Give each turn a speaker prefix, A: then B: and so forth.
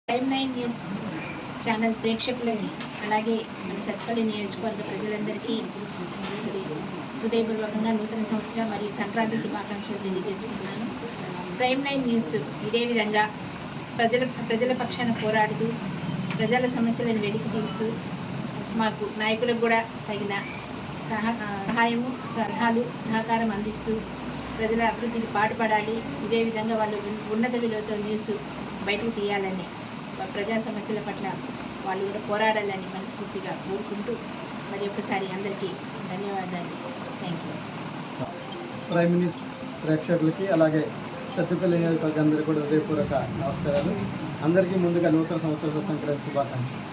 A: Prime 9 news channel ప్రేక్షకులకి అలాగే మన సత్పల్లి నియోజకవర్గ ప్రజలందరికీ హృదయపూర్వకంగా నూతన సంవత్సరం మరియు సంక్రాంతి శుభాకాంక్షలు తెలియజేసుకుంటున్నాను. ప్రైమ్ 9 న్యూస్ ఇదే విధంగా ప్రజల పక్షాన పోరాడుతూ ప్రజల సమస్యలను వెలికి తీస్తూ మాకు నాయకులకు కూడా తగిన సహాయము సలహాలు సహకారం అందిస్తూ ప్రజల అభివృద్ధికి పాటుపడాలి. ఇదే విధంగా వాళ్ళు ఉన్నత విలువతో న్యూస్ బయటకు తీయాలని ప్రజా సమస్యల పట్ల వాళ్ళు కూడా పోరాడాలని మనస్ఫూర్తిగా కోరుకుంటూ మరి ఒక్కసారి అందరికీ ధన్యవాదాలు. Thank you.
B: ప్రైమ్ న్యూస్ ప్రేక్షకులకి అలాగే సత్తుపల్లి నియోజకవర్గ అందరికీ కూడా హృదయపూర్వక నమస్కారాలు. అందరికీ ముందుగా నూతన సంవత్సర సంక్రాంతి శుభాకాంక్షలు.